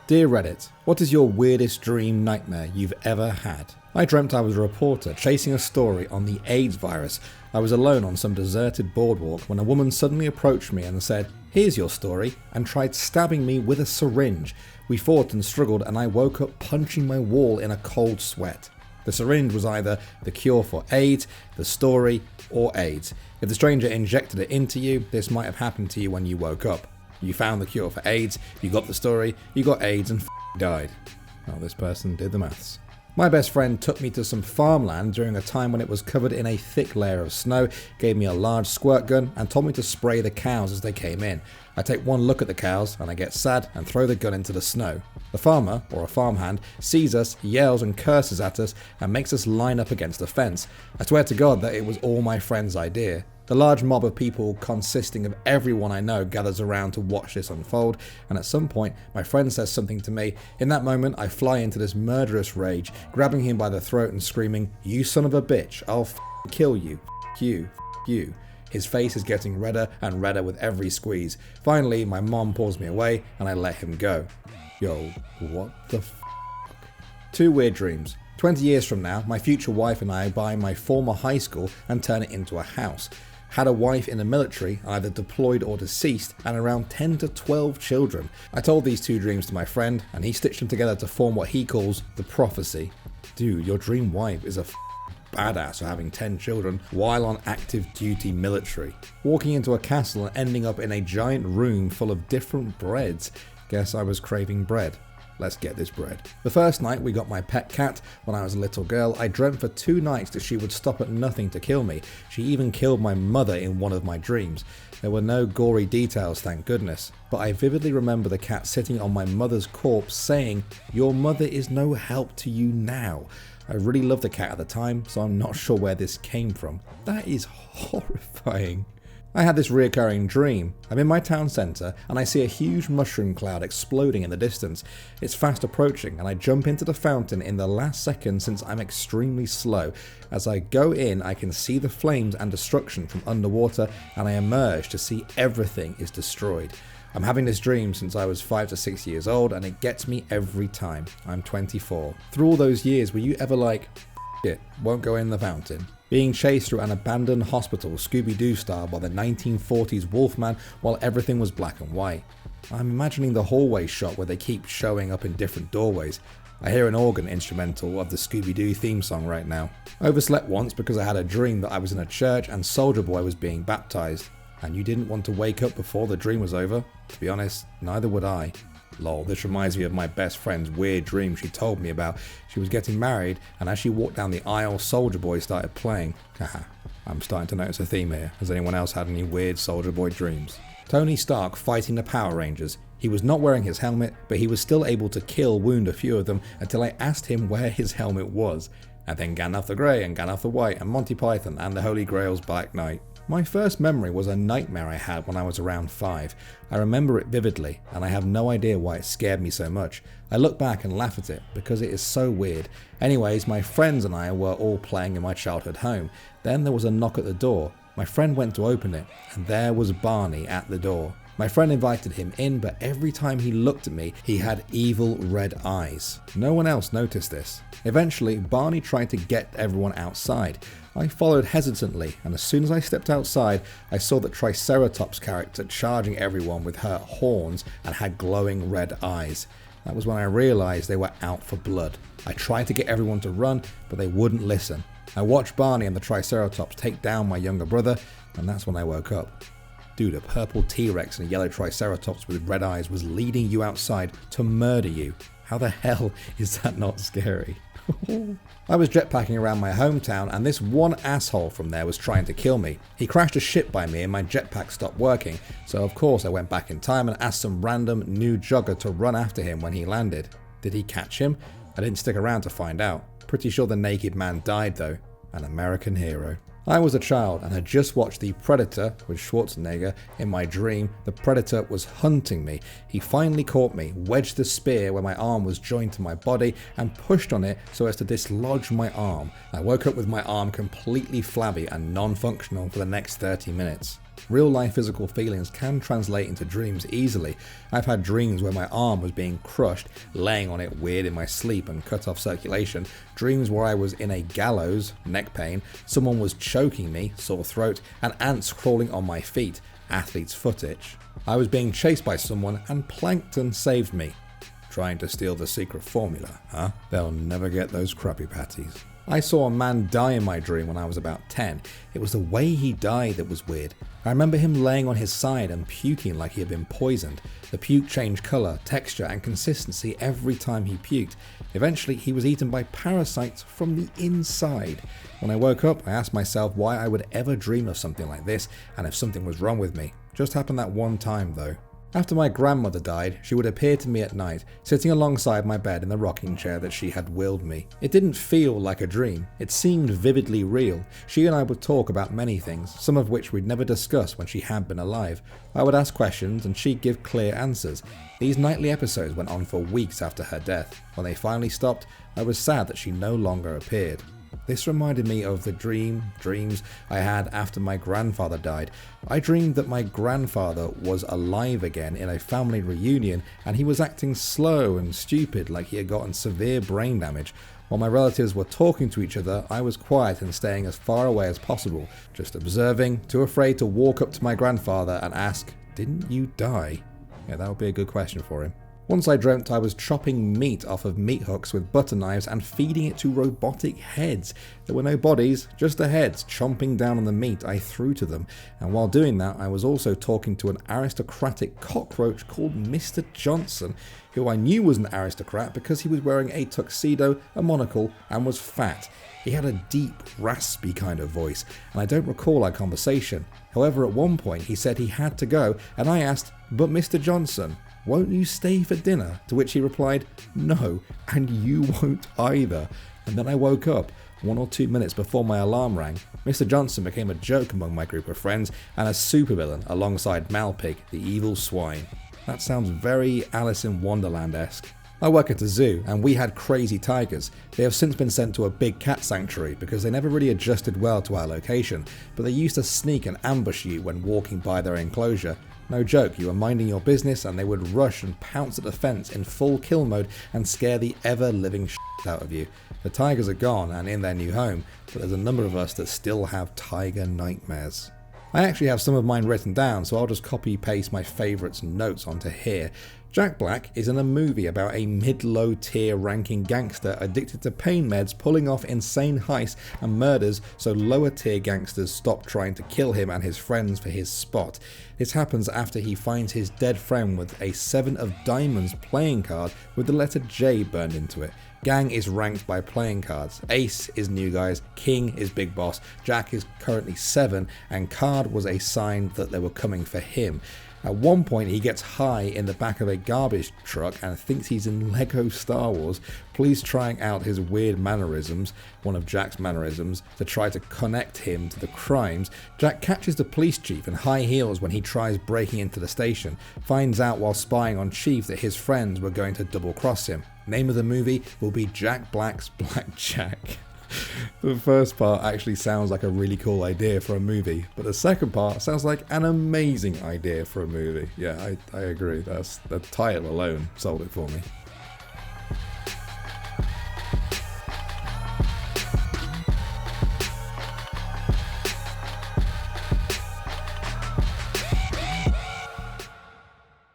Dear Reddit, what is your weirdest dream nightmare you've ever had? I dreamt I was a reporter chasing a story on the AIDS virus. I was alone on some deserted boardwalk when a woman suddenly approached me and said, "Here's your story," and tried stabbing me with a syringe. We fought and struggled and I woke up punching my wall in a cold sweat. The syringe was either the cure for AIDS, the story, or AIDS. If the stranger injected it into you, this might have happened to you when you woke up. You found the cure for AIDS, you got the story, you got AIDS and died. Well, this person did the maths. My best friend took me to some farmland during a time when it was covered in a thick layer of snow, gave me a large squirt gun and told me to spray the cows as they came in. I take one look at the cows and I get sad and throw the gun into the snow. The farmer, or a farmhand, sees us, yells and curses at us and makes us line up against a fence. I swear to God that it was all my friend's idea. The large mob of people consisting of everyone I know gathers around to watch this unfold, and at some point my friend says something to me. In that moment I fly into this murderous rage, grabbing him by the throat and screaming, "You son of a bitch, I'll kill you, you, you." His face is getting redder and redder with every squeeze. Finally my mom pulls me away and I let him go. Yo, what the f***? 2 weird dreams. 20 years from now, my future wife and I buy my former high school and turn it into a house. Had a wife in the military, either deployed or deceased, and around 10 to 12 children. I told these 2 dreams to my friend, and he stitched them together to form what he calls the prophecy. Dude, your dream wife is a badass for having 10 children while on active duty military. Walking into a castle and ending up in a giant room full of different breads. Guess I was craving bread. Let's get this bread. The first night we got my pet cat when I was a little girl, I dreamt for 2 nights that she would stop at nothing to kill me. She even killed my mother in one of my dreams. There were no gory details, thank goodness, but I vividly remember the cat sitting on my mother's corpse saying, "Your mother is no help to you now." I really loved the cat at the time, so I'm not sure where this came from. That is horrifying. I had this reoccurring dream. I'm in my town centre and I see a huge mushroom cloud exploding in the distance. It's fast approaching and I jump into the fountain in the last second since I'm extremely slow. As I go in, I can see the flames and destruction from underwater and I emerge to see everything is destroyed. I'm having this dream since I was 5 to 6 years old and it gets me every time. I'm 24. Through all those years, were you ever like, "It won't go in the fountain"? Being chased through an abandoned hospital Scooby-Doo style by the 1940s Wolfman while everything was black and white. I'm imagining the hallway shot where they keep showing up in different doorways. I hear an organ instrumental of the Scooby-Doo theme song right now. I overslept once because I had a dream that I was in a church and Soldier Boy was being baptized. And you didn't want to wake up before the dream was over? To be honest, neither would I. Lol, this reminds me of my best friend's weird dream she told me about. She was getting married, and as she walked down the aisle, Soldier Boy started playing. Haha, I'm starting to notice a theme here. Has anyone else had any weird Soldier Boy dreams? Tony Stark fighting the Power Rangers. He was not wearing his helmet, but he was still able to wound a few of them until I asked him where his helmet was. And then Gandalf the Grey and Gandalf the White and Monty Python and the Holy Grail's Black Knight. My first memory was a nightmare I had when I was around 5. I remember it vividly, and I have no idea why it scared me so much. I look back and laugh at it, because it is so weird. Anyways, my friends and I were all playing in my childhood home. Then there was a knock at the door. My friend went to open it, and there was Barney at the door. My friend invited him in, but every time he looked at me, he had evil red eyes. No one else noticed this. Eventually, Barney tried to get everyone outside. I followed hesitantly, and as soon as I stepped outside, I saw the Triceratops character charging everyone with her horns and had glowing red eyes. That was when I realized they were out for blood. I tried to get everyone to run, but they wouldn't listen. I watched Barney and the Triceratops take down my younger brother, and that's when I woke up. Dude, a purple T-Rex and a yellow Triceratops with red eyes was leading you outside to murder you. How the hell is that not scary? I was jetpacking around my hometown and this one asshole from there was trying to kill me. He crashed a ship by me and my jetpack stopped working, so of course I went back in time and asked some random new jogger to run after him when he landed. Did he catch him? I didn't stick around to find out. Pretty sure the naked man died though. An American hero. I was a child and had just watched The Predator with Schwarzenegger. In my dream, the Predator was hunting me. He finally caught me, wedged the spear where my arm was joined to my body, and pushed on it so as to dislodge my arm. I woke up with my arm completely flabby and non-functional for the next 30 minutes. Real life physical feelings can translate into dreams easily. I've had dreams where my arm was being crushed, laying on it weird in my sleep and cut off circulation, dreams where I was in a gallows, neck pain, someone was choking me, sore throat, and ants crawling on my feet, athlete's foot itch. I was being chased by someone and plankton saved me. Trying to steal the secret formula, huh? They'll never get those crappy patties. I saw a man die in my dream when I was about 10. It was the way he died that was weird. I remember him laying on his side and puking like he had been poisoned. The puke changed colour, texture and consistency every time he puked. Eventually he was eaten by parasites from the inside. When I woke up, I asked myself why I would ever dream of something like this and if something was wrong with me. Just happened that one time though. After my grandmother died, she would appear to me at night, sitting alongside my bed in the rocking chair that she had willed me. It didn't feel like a dream, it seemed vividly real. She and I would talk about many things, some of which we'd never discussed when she had been alive. I would ask questions and she'd give clear answers. These nightly episodes went on for weeks after her death. When they finally stopped, I was sad that she no longer appeared. This reminded me of the dreams I had after my grandfather died. I dreamed that my grandfather was alive again in a family reunion and he was acting slow and stupid like he had gotten severe brain damage. While my relatives were talking to each other, I was quiet and staying as far away as possible, just observing, too afraid to walk up to my grandfather and ask, "Didn't you die?" Yeah, that would be a good question for him. Once I dreamt I was chopping meat off of meat hooks with butter knives and feeding it to robotic heads. There were no bodies, just the heads chomping down on the meat I threw to them. And while doing that, I was also talking to an aristocratic cockroach called Mr. Johnson, who I knew was an aristocrat because he was wearing a tuxedo, a monocle, and was fat. He had a deep, raspy kind of voice, and I don't recall our conversation. However, at one point he said he had to go, and I asked, "But Mr. Johnson, won't you stay for dinner?" To which he replied, "No, and you won't either." And then I woke up 1 or 2 minutes before my alarm rang. Mr. Johnson became a joke among my group of friends and a supervillain alongside Malpig, the evil swine. That sounds very Alice in Wonderland-esque. I work at a zoo and we had crazy tigers. They have since been sent to a big cat sanctuary because they never really adjusted well to our location, but they used to sneak and ambush you when walking by their enclosure. No joke, you were minding your business and they would rush and pounce at the fence in full kill mode and scare the ever-living shit out of you. The tigers are gone and in their new home, but there's a number of us that still have tiger nightmares. I actually have some of mine written down, so I'll just copy-paste my favourites notes onto here. Jack Black is in a movie about a mid-low tier ranking gangster addicted to pain meds pulling off insane heists and murders so lower tier gangsters stop trying to kill him and his friends for his spot. This happens after he finds his dead friend with a 7 of diamonds playing card with the letter J burned into it. Gang is ranked by playing cards. Ace is new guys, King is big boss, Jack is currently 7, and card was a sign that they were coming for him. At one point he gets high in the back of a garbage truck and thinks he's in Lego Star Wars, please trying out his weird mannerisms, one of Jack's mannerisms, to try to connect him to the crimes. Jack catches the police chief in high heels when he tries breaking into the station, finds out while spying on Chief that his friends were going to double cross him. Name of the movie will be Jack Black's Blackjack. The first part actually sounds like a really cool idea for a movie, but the second part sounds like an amazing idea for a movie. Yeah, I agree. The title alone sold it for me.